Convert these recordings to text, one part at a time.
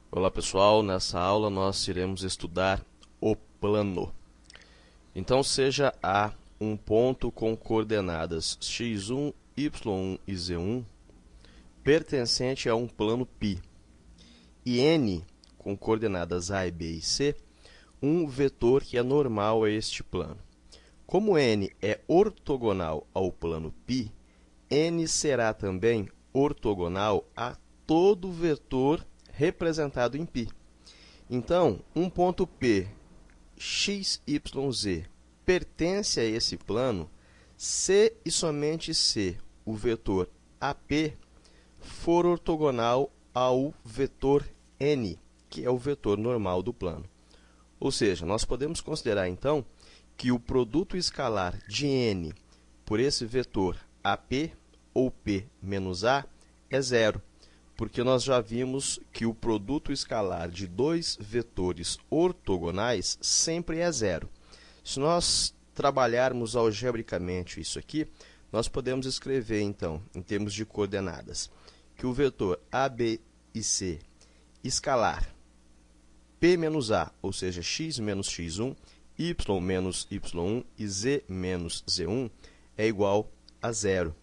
Olá pessoal, nessa aula nós iremos estudar o plano. Então seja A um ponto com coordenadas x1, y1 e z1 pertencente a um plano π e N com coordenadas A, B e C um vetor que é normal a este plano. Como N é ortogonal ao plano π, N será também ortogonal a todo vetor representado em π. Então, um ponto P, x, y, z, pertence a esse plano se e somente se o vetor AP for ortogonal ao vetor N, que é o vetor normal do plano. Ou seja, nós podemos considerar, então, que o produto escalar de N por esse vetor AP, ou P menos A, é zero, porque nós já vimos que o produto escalar de dois vetores ortogonais sempre é zero. Se nós trabalharmos algebricamente isso aqui, nós podemos escrever, então, em termos de coordenadas, que o vetor A, B e C escalar P menos A, ou seja, x menos x1, y menos y1 e z menos z1 é igual a zero.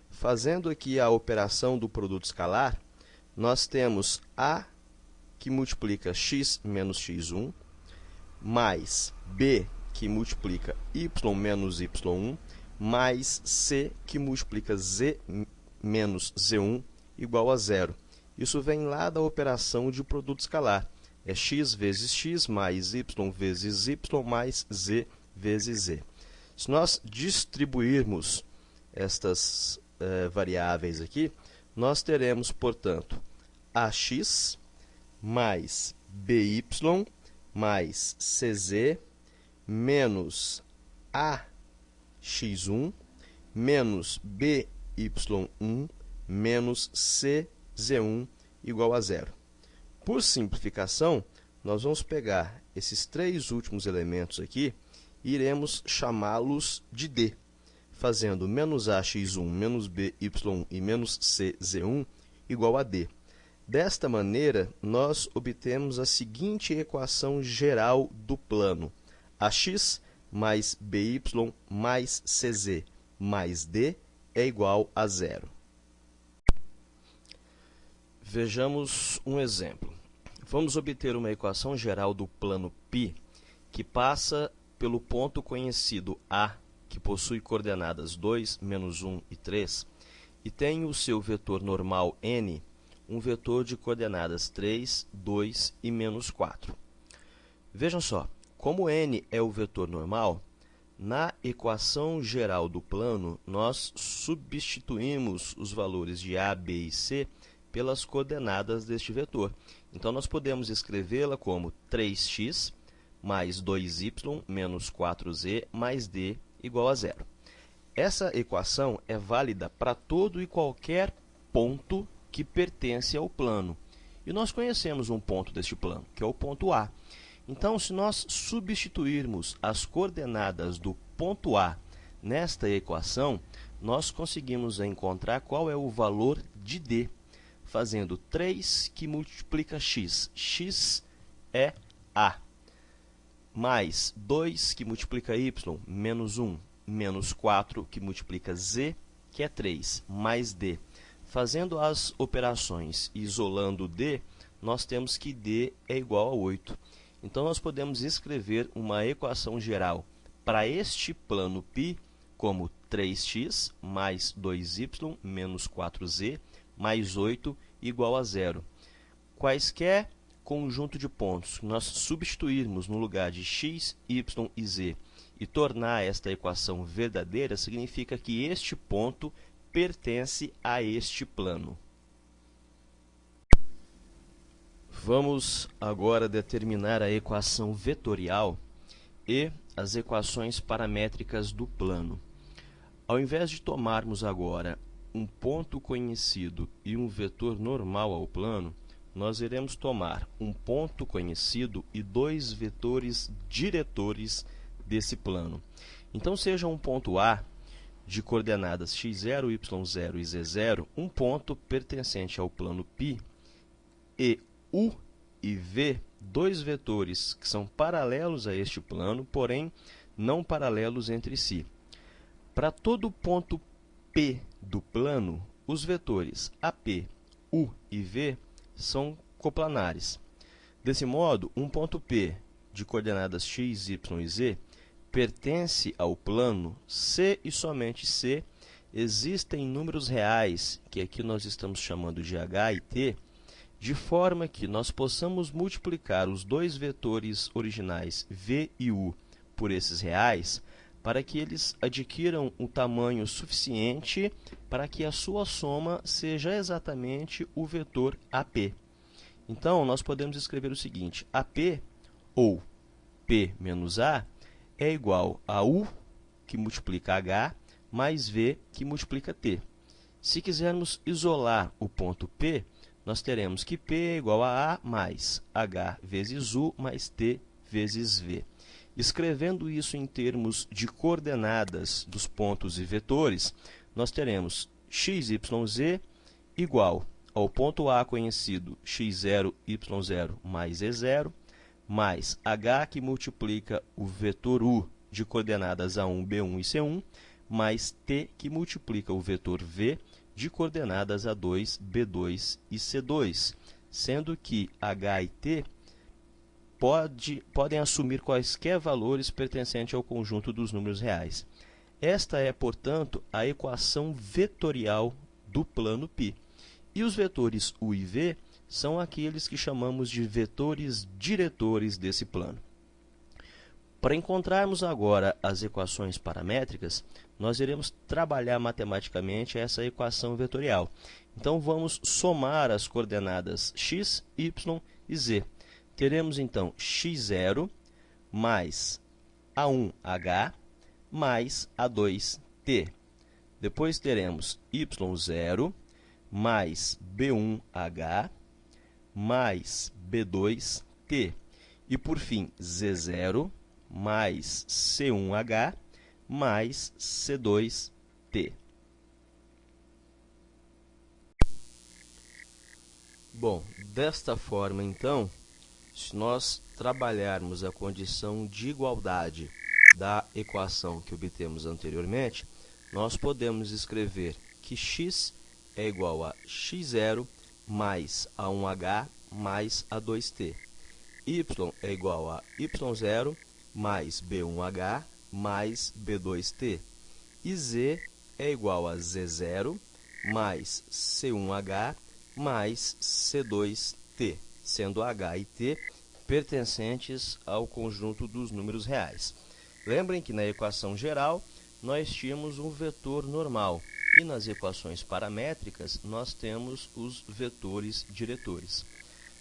Fazendo aqui a operação do produto escalar, nós temos A que multiplica x menos x1, mais B que multiplica y menos y1, mais C que multiplica z menos z1 igual a zero. Isso vem lá da operação de produto escalar. É x vezes x mais y vezes y mais z vezes z. Se nós distribuirmos estas variáveis aqui, nós teremos, portanto, ax mais by mais cz menos ax1 menos by1 menos cz1 igual a zero. Por simplificação, nós vamos pegar esses três últimos elementos aqui e iremos chamá-los de D, fazendo menos ax1 menos by1 e menos cz1 igual a D. Desta maneira, nós obtemos a seguinte equação geral do plano: ax mais by mais cz mais D é igual a zero. Vejamos um exemplo. Vamos obter uma equação geral do plano π que passa pelo ponto conhecido A, que possui coordenadas 2, menos 1 e 3, e tem o seu vetor normal N, um vetor de coordenadas 3, 2 e menos 4. Vejam só, como N é o vetor normal, na equação geral do plano, nós substituímos os valores de A, B e C pelas coordenadas deste vetor. Então, nós podemos escrevê-la como 3x mais 2y menos 4z mais d igual a zero. Essa equação é válida para todo e qualquer ponto que pertence ao plano. E nós conhecemos um ponto deste plano, que é o ponto A. Então, se nós substituirmos as coordenadas do ponto A nesta equação, nós conseguimos encontrar qual é o valor de d, fazendo 3 que multiplica x, x é A, mais 2 que multiplica y, menos 1, menos 4 que multiplica z, que é 3, mais d. Fazendo as operações e isolando d, nós temos que d é igual a 8. Então, nós podemos escrever uma equação geral para este plano π como 3x mais 2y menos 4z mais 8 igual a zero. Quaisquer conjunto de pontos que nós substituirmos no lugar de x, y e z e tornar esta equação verdadeira, significa que este ponto pertence a este plano. Vamos agora determinar a equação vetorial e as equações paramétricas do plano. Ao invés de tomarmos agora um ponto conhecido e um vetor normal ao plano, nós iremos tomar um ponto conhecido e dois vetores diretores desse plano. Então, seja um ponto A de coordenadas x0, y0 e z0, um ponto pertencente ao plano π, e U e v, dois vetores que são paralelos a este plano, porém não paralelos entre si. Para todo ponto P do plano, os vetores AP, U e V são coplanares. Desse modo, um ponto P de coordenadas x, y e z pertence ao plano se e somente se existem números reais, que aqui nós estamos chamando de h e t, de forma que nós possamos multiplicar os dois vetores originais v e u por esses reais, para que eles adquiram um tamanho suficiente para que a sua soma seja exatamente o vetor AP. Então, nós podemos escrever o seguinte: AP, ou P menos A, é igual a U, que multiplica H, mais V, que multiplica T. Se quisermos isolar o ponto P, nós teremos que P é igual a mais H vezes U, mais T vezes V. Escrevendo isso em termos de coordenadas dos pontos e vetores, nós teremos x, y, z igual ao ponto A conhecido x0, y0 mais e0, mais h, que multiplica o vetor u de coordenadas A1, B1 e C1, mais t, que multiplica o vetor v de coordenadas A2, B2 e C2, sendo que h e t podem assumir quaisquer valores pertencentes ao conjunto dos números reais. Esta é, portanto, a equação vetorial do plano π. E os vetores u e v são aqueles que chamamos de vetores diretores desse plano. Para encontrarmos agora as equações paramétricas, nós iremos trabalhar matematicamente essa equação vetorial. Então, vamos somar as coordenadas x, y e z. Teremos, então, x0 mais A1h mais A2t. Depois teremos y0 mais B1h mais B2t. E, por fim, z0 mais C1h mais C2t. Bom, desta forma, então, se nós trabalharmos a condição de igualdade da equação que obtemos anteriormente, nós podemos escrever que x é igual a x0 mais A1h mais A2t. Y é igual a y0 mais B1h mais B2t. E z é igual a z0 mais C1h mais C2t, sendo h e t pertencentes ao conjunto dos números reais. Lembrem que na equação geral nós tínhamos um vetor normal e nas equações paramétricas nós temos os vetores diretores.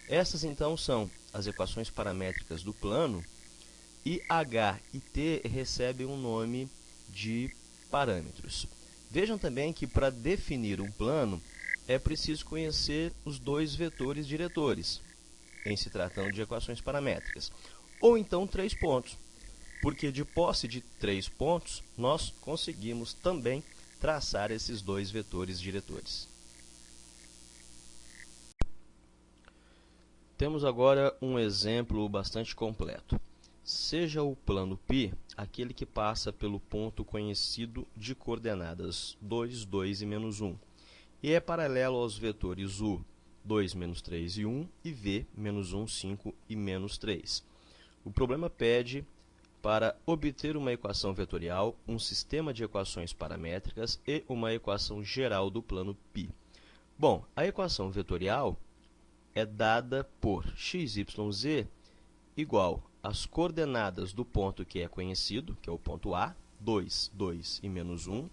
Essas, então, são as equações paramétricas do plano e h e t recebem um nome de parâmetros. Vejam também que para definir um plano é preciso conhecer os dois vetores diretores, em se tratando de equações paramétricas, ou então 3 pontos, porque de posse de 3 pontos, nós conseguimos também traçar esses dois vetores diretores. Temos agora um exemplo bastante completo. Seja o plano π aquele que passa pelo ponto conhecido de coordenadas 2, 2 e menos 1, e é paralelo aos vetores u, 2, menos 3 e 1, e v, menos 1, 5 e menos 3. O problema pede para obter uma equação vetorial, um sistema de equações paramétricas e uma equação geral do plano π. Bom, a equação vetorial é dada por x, y, z igual às coordenadas do ponto que é conhecido, que é o ponto A, 2, 2 e menos 1,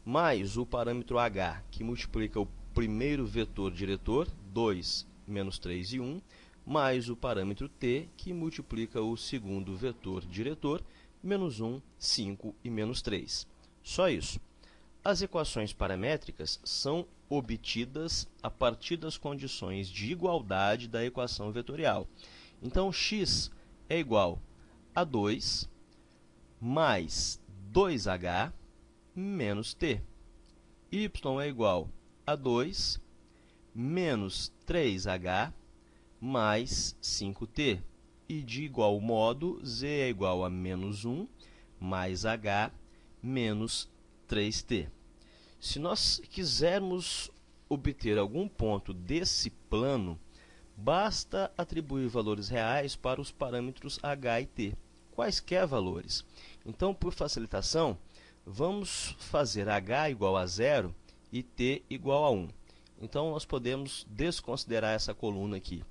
mais o parâmetro h, que multiplica o primeiro vetor diretor, 2, menos 3 e 1, mais o parâmetro t, que multiplica o segundo vetor diretor, menos 1, 5 e menos 3. Só isso. As equações paramétricas são obtidas a partir das condições de igualdade da equação vetorial. Então, x é igual a 2 mais 2h menos t. Y é igual a 2 menos 3h mais 5t. E de igual modo, z é igual a menos 1 mais h menos 3t. Se nós quisermos obter algum ponto desse plano, basta atribuir valores reais para os parâmetros h e t, quaisquer valores. Então, por facilitação, vamos fazer h igual a 0 e t igual a 1. Então, nós podemos desconsiderar essa coluna aqui.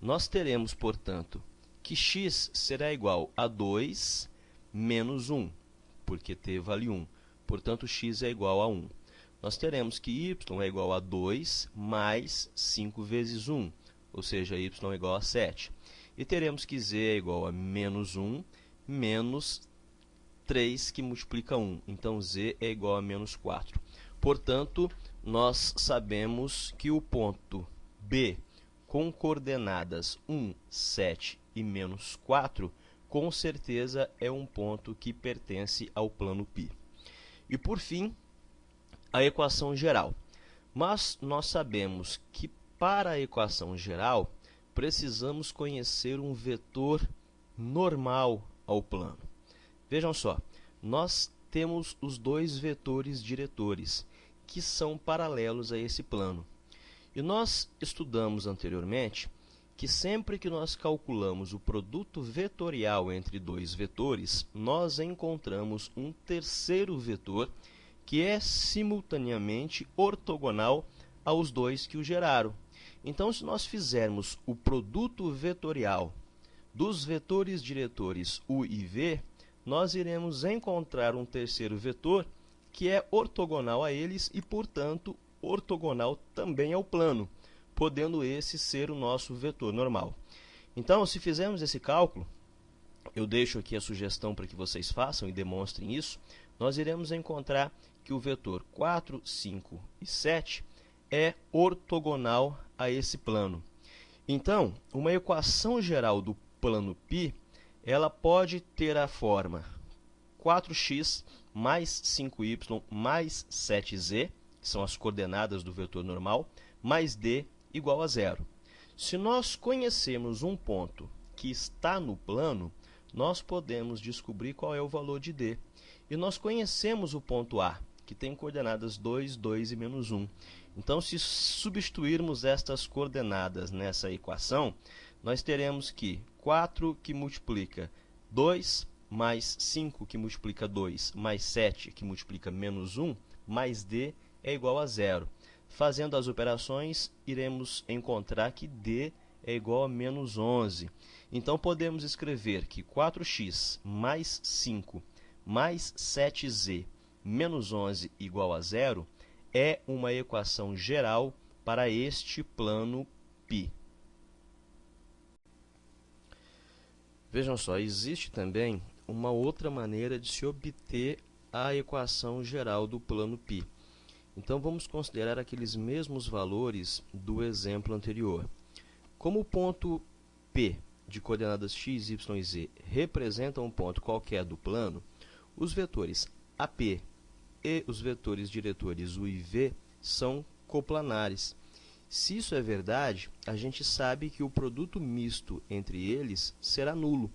Nós teremos, portanto, que x será igual a 2 menos 1, porque t vale 1. Portanto, x é igual a 1. Nós teremos que y é igual a 2 mais 5 vezes 1, ou seja, y é igual a 7. E teremos que z é igual a menos 1 menos 3, que multiplica 1. Então, z é igual a menos 4. Portanto, nós sabemos que o ponto B, com coordenadas 1, 7 e menos 4, com certeza é um ponto que pertence ao plano π. E, por fim, a equação geral. Mas nós sabemos que, para a equação geral, precisamos conhecer um vetor normal ao plano. Vejam só, nós temos os dois vetores diretores, que são paralelos a esse plano. E nós estudamos anteriormente que sempre que nós calculamos o produto vetorial entre dois vetores, nós encontramos um terceiro vetor que é simultaneamente ortogonal aos dois que o geraram. Então, se nós fizermos o produto vetorial dos vetores diretores u e v, nós iremos encontrar um terceiro vetor que é ortogonal a eles e, portanto, ortogonal também ao plano, podendo esse ser o nosso vetor normal. Então, se fizermos esse cálculo, eu deixo aqui a sugestão para que vocês façam e demonstrem isso, nós iremos encontrar que o vetor 4, 5 e 7 é ortogonal a esse plano. Então, uma equação geral do plano π, ela pode ter a forma 4x mais 5y mais 7z, que são as coordenadas do vetor normal, mais d igual a 0. Se nós conhecemos um ponto que está no plano, nós podemos descobrir qual é o valor de d. E nós conhecemos o ponto A, que tem coordenadas 2, 2 e menos 1. Então, se substituirmos estas coordenadas nessa equação, nós teremos que 4 que multiplica 2, mais 5 que multiplica 2, mais 7 que multiplica menos 1, mais d é igual a 0. Fazendo as operações, iremos encontrar que d é igual a menos 11. Então, podemos escrever que 4x mais 5 mais 7z menos 11 igual a 0 é uma equação geral para este plano π. Vejam só, existe também uma outra maneira de se obter a equação geral do plano π. Então, vamos considerar aqueles mesmos valores do exemplo anterior. Como o ponto P de coordenadas x, y e z representa um ponto qualquer do plano, os vetores AP e os vetores diretores u e v são coplanares. Se isso é verdade, a gente sabe que o produto misto entre eles será nulo,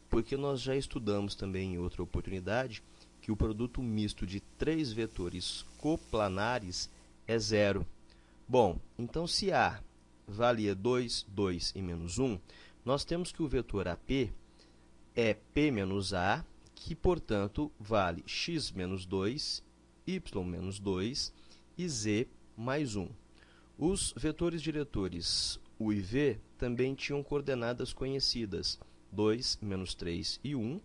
porque nós já estudamos também em outra oportunidade que o produto misto de três vetores coplanares é zero. Bom, então se A valia 2, 2 e menos 1, nós temos que o vetor AP é P menos A, que, portanto, vale x menos 2, y menos 2 e z mais 1. Os vetores diretores u e v também tinham coordenadas conhecidas, 2, menos 3 e 1,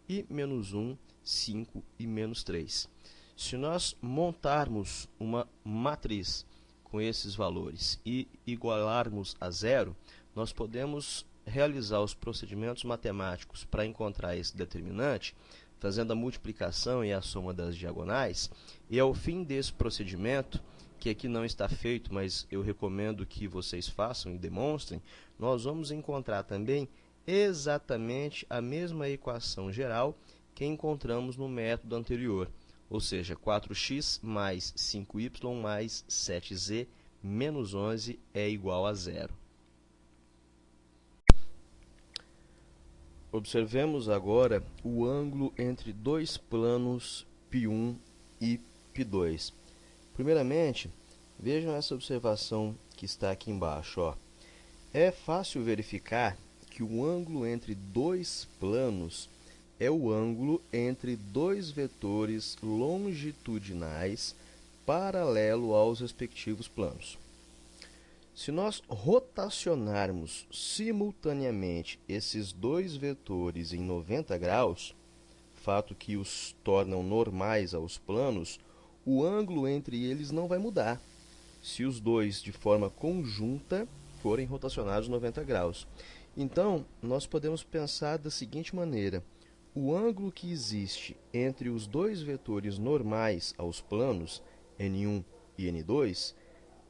e menos 1, 5 e menos 3. Se nós montarmos uma matriz com esses valores e igualarmos a zero, nós podemos realizar os procedimentos matemáticos para encontrar esse determinante, fazendo a multiplicação e a soma das diagonais, e ao fim desse procedimento, que aqui não está feito, mas eu recomendo que vocês façam e demonstrem, nós vamos encontrar também exatamente a mesma equação geral que encontramos no método anterior, ou seja, 4x mais 5y mais 7z menos 11 é igual a zero. Observemos agora o ângulo entre dois planos π1 e π2. Primeiramente, vejam essa observação que está aqui embaixo. Ó. É fácil verificar que o ângulo entre dois planos é o ângulo entre dois vetores longitudinais paralelo aos respectivos planos. Se nós rotacionarmos simultaneamente esses dois vetores em 90 graus, fato que os tornam normais aos planos, o ângulo entre eles não vai mudar, se os dois de forma conjunta forem rotacionados 90 graus. Então, nós podemos pensar da seguinte maneira: o ângulo que existe entre os dois vetores normais aos planos, N1 e N2,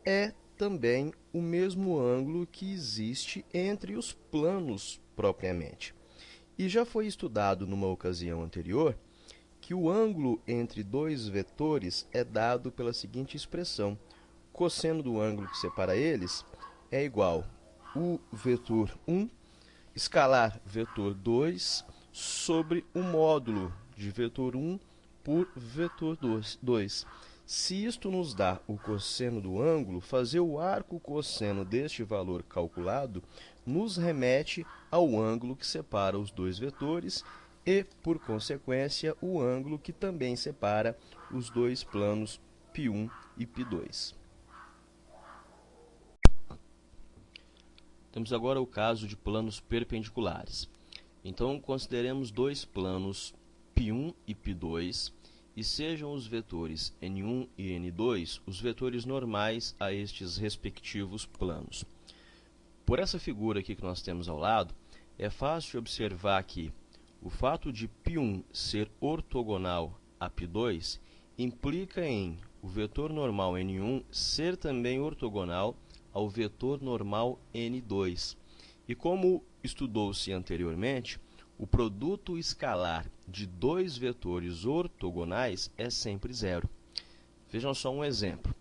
é também o mesmo ângulo que existe entre os planos propriamente. E já foi estudado numa ocasião anterior que o ângulo entre dois vetores é dado pela seguinte expressão: cosseno do ângulo que separa eles é igual o vetor 1 escalar vetor 2 sobre o módulo de vetor 1 por vetor 2. Se isto nos dá o cosseno do ângulo, fazer o arco cosseno deste valor calculado nos remete ao ângulo que separa os dois vetores e, por consequência, o ângulo que também separa os dois planos π1 e π2. Temos agora o caso de planos perpendiculares. Então, consideremos dois planos π1 e π2, e sejam os vetores N1 e N2 os vetores normais a estes respectivos planos. Por essa figura aqui que nós temos ao lado, é fácil observar que o fato de π1 ser ortogonal a π2 implica em o vetor normal N1 ser também ortogonal ao vetor normal N2. E como estudou-se anteriormente, o produto escalar de dois vetores ortogonais é sempre zero. Vejam só um exemplo.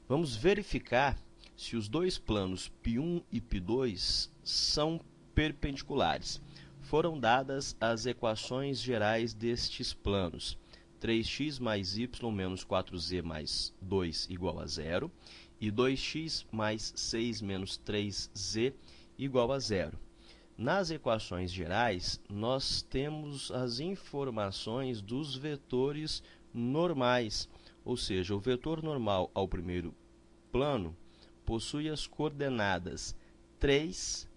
Vamos verificar se os dois planos π1 e π2 são perpendiculares. Foram dadas as equações gerais destes planos: 3x mais y menos 4z mais 2 igual a zero e 2x mais 6 menos 3z igual a zero. Nas equações gerais, nós temos as informações dos vetores normais, ou seja, o vetor normal ao primeiro plano possui as coordenadas 3,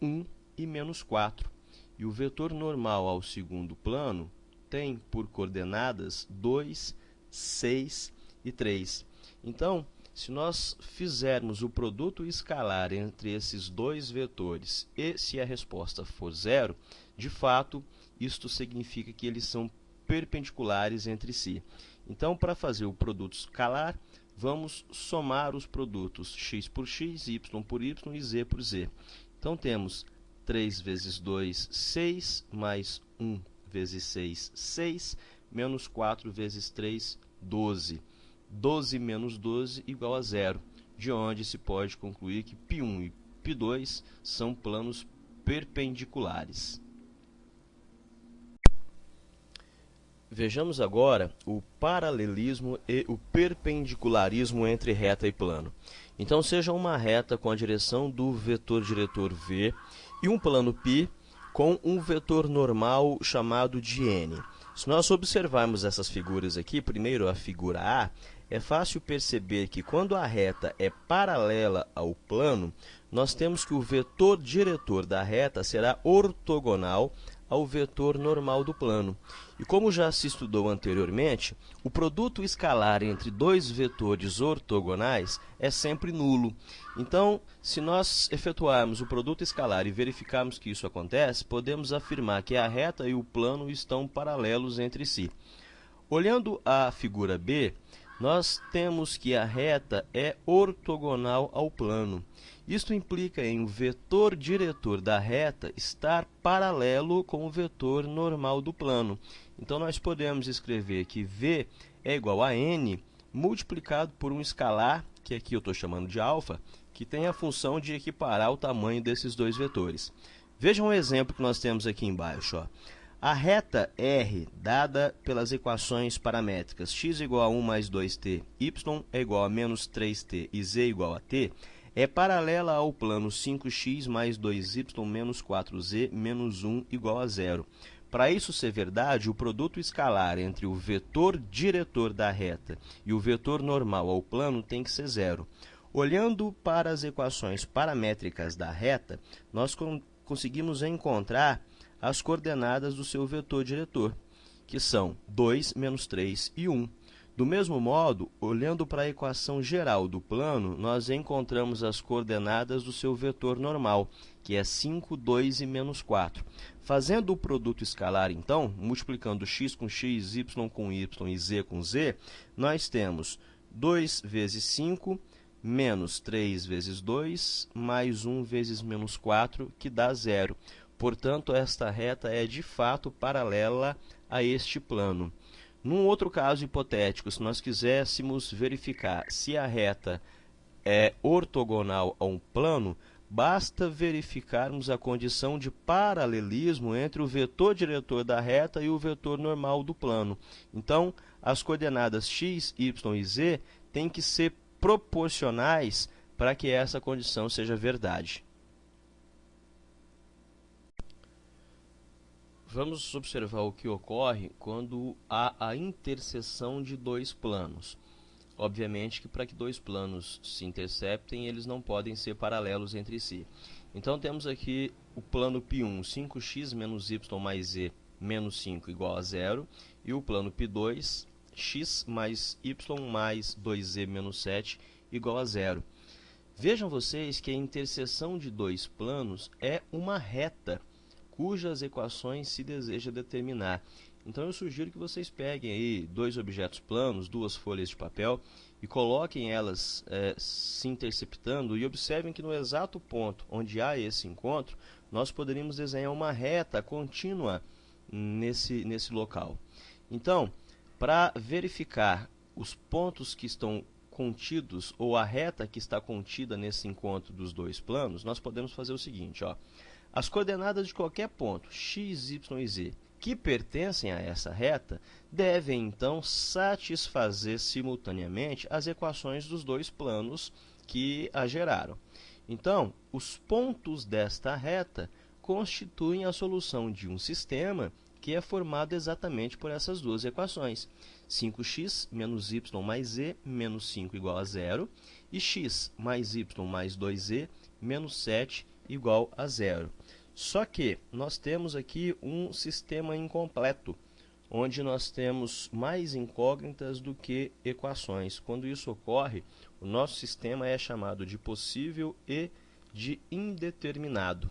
1 e menos 4, e o vetor normal ao segundo plano tem por coordenadas 2, 6 e 3. Então, se nós fizermos o produto escalar entre esses dois vetores e se a resposta for zero, de fato, isto significa que eles são perpendiculares entre si. Então, para fazer o produto escalar, vamos somar os produtos x por x, y por y e z por z. Então, temos 3 vezes 2, 6, mais 1 vezes 6, 6, menos 4 vezes 3, 12. 12 menos 12 igual a zero, de onde se pode concluir que π1 e π2 são planos perpendiculares. Vejamos agora o paralelismo e o perpendicularismo entre reta e plano. Então, seja uma reta com a direção do vetor diretor v e um plano π com um vetor normal chamado de n. Se nós observarmos essas figuras aqui, primeiro a figura A, é fácil perceber que quando a reta é paralela ao plano, nós temos que o vetor diretor da reta será ortogonal ao vetor normal do plano. E como já se estudou anteriormente, o produto escalar entre dois vetores ortogonais é sempre nulo. Então, se nós efetuarmos o produto escalar e verificarmos que isso acontece, podemos afirmar que a reta e o plano estão paralelos entre si. Olhando a figura B, nós temos que a reta é ortogonal ao plano. Isto implica em o vetor diretor da reta estar paralelo com o vetor normal do plano. Então, nós podemos escrever que V é igual a n multiplicado por um escalar, que aqui eu estou chamando de alfa, que tem a função de equiparar o tamanho desses dois vetores. Vejam um exemplo que nós temos aqui embaixo. Ó. A reta R, dada pelas equações paramétricas x igual a 1 mais 2t, y é igual a menos 3t e z igual a t, é paralela ao plano 5x mais 2y menos 4z menos 1 igual a 0. Para isso ser verdade, o produto escalar entre o vetor diretor da reta e o vetor normal ao plano tem que ser 0. Olhando para as equações paramétricas da reta, nós conseguimos encontrar as coordenadas do seu vetor diretor, que são 2, menos 3 e 1. Do mesmo modo, olhando para a equação geral do plano, nós encontramos as coordenadas do seu vetor normal, que é 5, 2 e menos 4. Fazendo o produto escalar, então, multiplicando x com x, y com y e z com z, nós temos 2 vezes 5, menos 3 vezes 2, mais 1 vezes menos 4, que dá 0. Portanto, esta reta é de fato paralela a este plano. Num outro caso hipotético, se nós quiséssemos verificar se a reta é ortogonal a um plano, basta verificarmos a condição de paralelismo entre o vetor diretor da reta e o vetor normal do plano. Então, as coordenadas x, y e z têm que ser proporcionais para que essa condição seja verdade. Vamos observar o que ocorre quando há a interseção de dois planos. Obviamente que para que dois planos se interceptem, eles não podem ser paralelos entre si. Então temos aqui o plano π1, 5x menos y mais z menos 5 igual a 0, e o plano π2, x mais y mais 2z menos 7 igual a 0. Vejam vocês que a interseção de dois planos é uma reta, cujas equações se deseja determinar. Então eu sugiro que vocês peguem aí dois objetos planos, duas folhas de papel, e coloquem elas se interceptando e observem que no exato ponto onde há esse encontro, nós poderíamos desenhar uma reta contínua nesse local. Então, para verificar os pontos que estão contidos, ou a reta que está contida nesse encontro dos dois planos, nós podemos fazer o seguinte, ó. As coordenadas de qualquer ponto, x, y e z, que pertencem a essa reta, devem, então, satisfazer simultaneamente as equações dos dois planos que a geraram. Então, os pontos desta reta constituem a solução de um sistema que é formado exatamente por essas duas equações. 5x menos y mais z menos 5 igual a 0, e x mais y mais 2z menos 7 igual a 0. Só que nós temos aqui um sistema incompleto, onde nós temos mais incógnitas do que equações. Quando isso ocorre, o nosso sistema é chamado de possível e de indeterminado.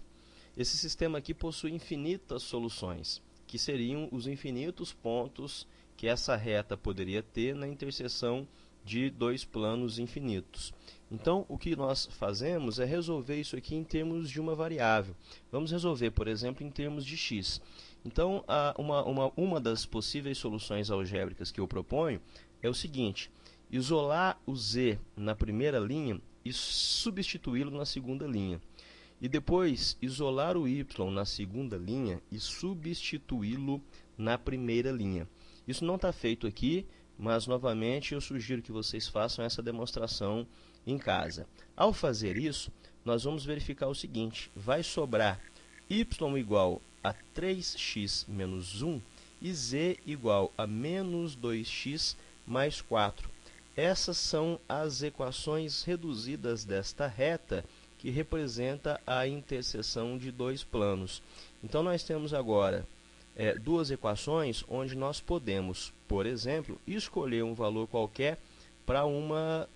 Esse sistema aqui possui infinitas soluções, que seriam os infinitos pontos que essa reta poderia ter na interseção de dois planos infinitos. Então, o que nós fazemos é resolver isso aqui em termos de uma variável. Vamos resolver, por exemplo, em termos de x. Então, uma das possíveis soluções algébricas que eu proponho é o seguinte: isolar o z na primeira linha e substituí-lo na segunda linha. E depois, isolar o y na segunda linha e substituí-lo na primeira linha. Isso não está feito aqui, mas, novamente, eu sugiro que vocês façam essa demonstração em casa. Ao fazer isso, nós vamos verificar o seguinte: vai sobrar y igual a 3x menos 1 e z igual a menos 2x mais 4. Essas são as equações reduzidas desta reta, que representa a interseção de dois planos. Então, nós temos agora duas equações onde nós podemos, por exemplo, escolher um valor qualquer para uma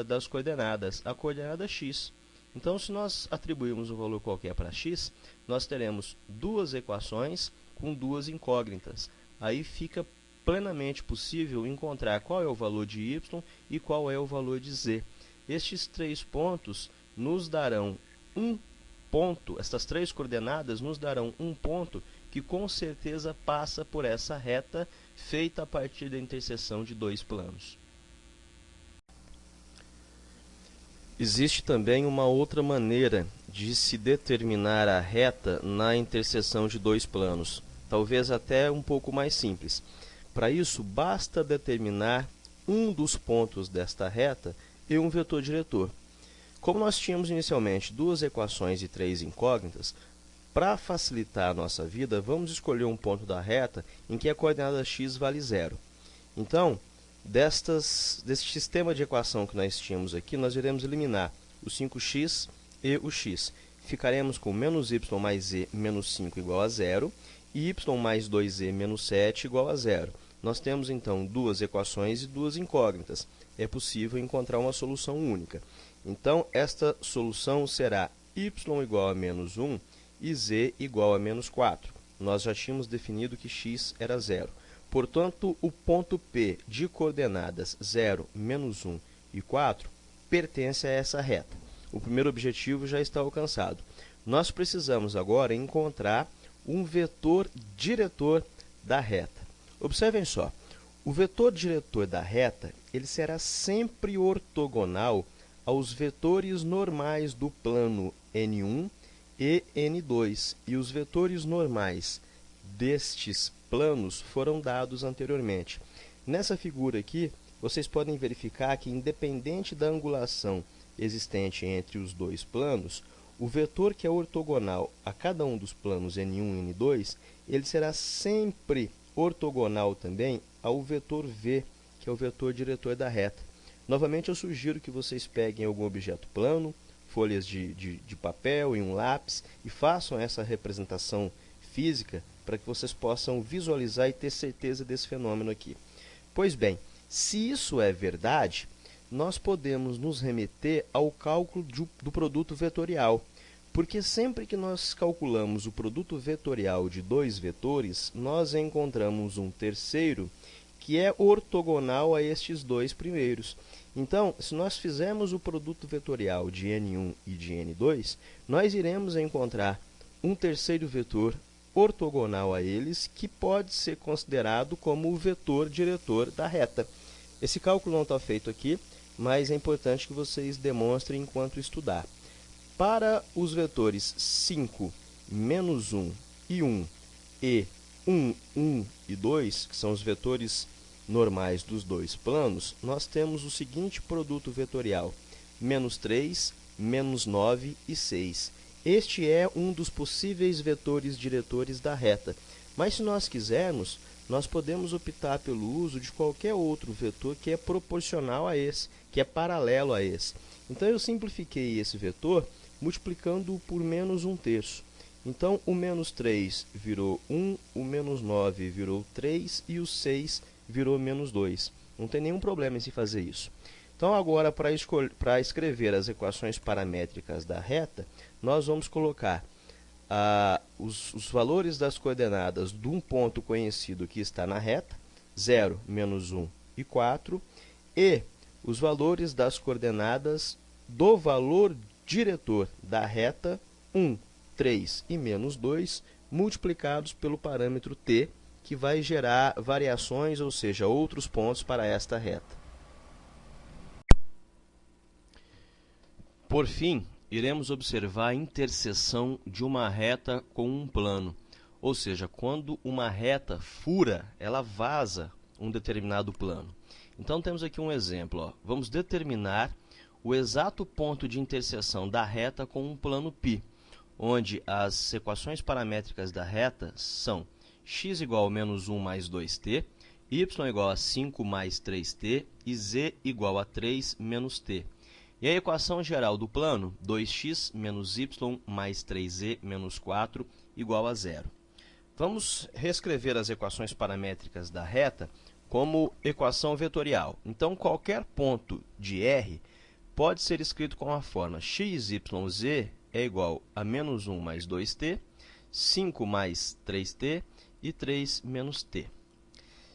das coordenadas, a coordenada x. Então, se nós atribuirmos um valor qualquer para x, nós teremos duas equações com duas incógnitas. Aí fica plenamente possível encontrar qual é o valor de y e qual é o valor de z. Estes três pontos nos darão um ponto, estas três coordenadas nos darão um ponto que com certeza passa por essa reta feita a partir da interseção de dois planos. Existe também uma outra maneira de se determinar a reta na interseção de dois planos, talvez até um pouco mais simples. Para isso, basta determinar um dos pontos desta reta e um vetor diretor. Como nós tínhamos inicialmente duas equações e três incógnitas, para facilitar a nossa vida, vamos escolher um ponto da reta em que a coordenada x vale zero. Então, desse sistema de equação que nós tínhamos aqui, nós iremos eliminar o 5x e o x. Ficaremos com menos y mais z menos 5 igual a zero e y mais 2z menos 7 igual a zero. Nós temos, então, duas equações e duas incógnitas. É possível encontrar uma solução única. Então, esta solução será y igual a menos 1 e z igual a menos 4. Nós já tínhamos definido que x era zero. Portanto, o ponto P de coordenadas 0, menos 1 e 4 pertence a essa reta. O primeiro objetivo já está alcançado. Nós precisamos agora encontrar um vetor diretor da reta. Observem só, o vetor diretor da reta ele será sempre ortogonal aos vetores normais do plano N1 e N2, e os vetores normais destes planos foram dados anteriormente. Nessa figura aqui, vocês podem verificar que, independente da angulação existente entre os dois planos, o vetor que é ortogonal a cada um dos planos N1 e N2, ele será sempre ortogonal também ao vetor V, que é o vetor diretor da reta. Novamente, eu sugiro que vocês peguem algum objeto plano, folhas de papel e um lápis e façam essa representação física para que vocês possam visualizar e ter certeza desse fenômeno aqui. Pois bem, se isso é verdade, nós podemos nos remeter ao cálculo do produto vetorial, porque sempre que nós calculamos o produto vetorial de dois vetores, nós encontramos um terceiro que é ortogonal a estes dois primeiros. Então, se nós fizermos o produto vetorial de N1 e de N2, nós iremos encontrar um terceiro vetor ortogonal a eles, que pode ser considerado como o vetor diretor da reta. Esse cálculo não está feito aqui, mas é importante que vocês demonstrem enquanto estudar. Para os vetores 5, menos 1 e 1, e 1, 1 e 2, que são os vetores normais dos dois planos, nós temos o seguinte produto vetorial: menos 3, menos 9 e 6. Este é um dos possíveis vetores diretores da reta. Mas se nós quisermos, nós podemos optar pelo uso de qualquer outro vetor que é proporcional a esse, que é paralelo a esse. Então, eu simplifiquei esse vetor multiplicando-o por menos 1/3. Então, o menos 3 virou 1, o menos 9 virou 3 e o 6 virou menos 2. Não tem nenhum problema em se fazer isso. Então, agora, para escrever as equações paramétricas da reta, nós vamos colocar os valores das coordenadas de um ponto conhecido que está na reta, 0, menos 1 e 4, e os valores das coordenadas do valor diretor da reta, 1, 3 e menos 2, multiplicados pelo parâmetro t, que vai gerar variações, ou seja, outros pontos para esta reta. Por fim, iremos observar a interseção de uma reta com um plano, ou seja, quando uma reta fura, ela vaza um determinado plano. Então, temos aqui um exemplo. Ó. Vamos determinar o exato ponto de interseção da reta com um plano π, onde as equações paramétricas da reta são x igual a menos 1 mais 2t, y igual a 5 mais 3t e z igual a 3 menos t. E a equação geral do plano, 2x menos y mais 3z menos 4 igual a 0. Vamos reescrever as equações paramétricas da reta como equação vetorial. Então, qualquer ponto de R pode ser escrito com a forma x, y, z é igual a menos 1 mais 2t, 5 mais 3t e 3 menos t.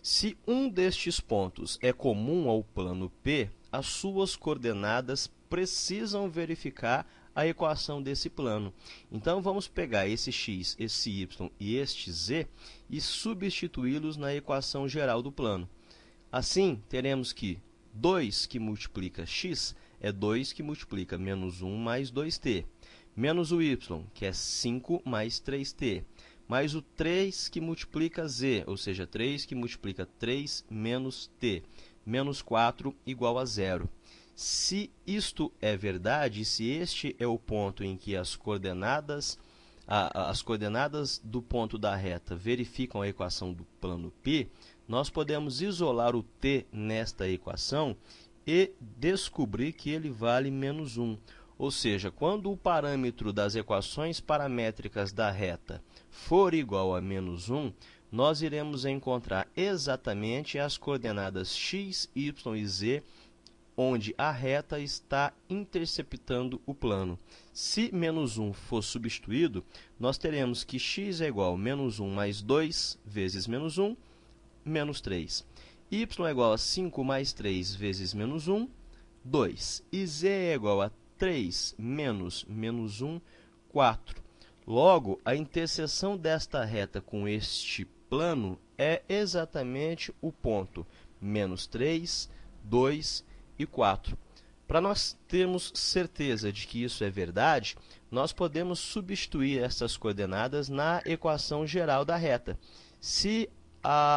Se um destes pontos é comum ao plano P, as suas coordenadas precisam verificar a equação desse plano. Então, vamos pegar esse x, esse y e este z e substituí-los na equação geral do plano. Assim, teremos que 2 que multiplica x é 2 que multiplica menos 1 mais 2t. menos o y, que é 5 mais 3t, mais o 3 que multiplica z, ou seja, 3 que multiplica 3 menos t, menos 4 igual a 0. Se isto é verdade, se este é o ponto em que as coordenadas do ponto da reta verificam a equação do plano π, nós podemos isolar o t nesta equação e descobrir que ele vale menos 1. Ou seja, quando o parâmetro das equações paramétricas da reta for igual a menos 1, nós iremos encontrar exatamente as coordenadas x, y e z, onde a reta está interceptando o plano. Se menos 1 for substituído, nós teremos que x é igual a menos 1 mais 2 vezes menos 1, menos 3. Y é igual a 5 mais 3 vezes menos 1, 2. E z é igual a 3 menos menos 1, 4. Logo, a interseção desta reta com este plano é exatamente o ponto menos 3, 2 e 4. Para nós termos certeza de que isso é verdade, nós podemos substituir essas coordenadas na equação geral da reta. Se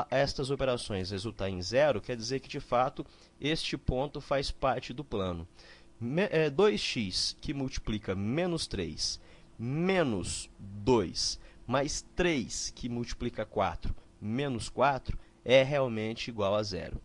estas operações resultarem em zero, quer dizer que, de fato, este ponto faz parte do plano. 2x, que multiplica menos 3, menos 2, mais 3, que multiplica 4, menos 4, é realmente igual a zero.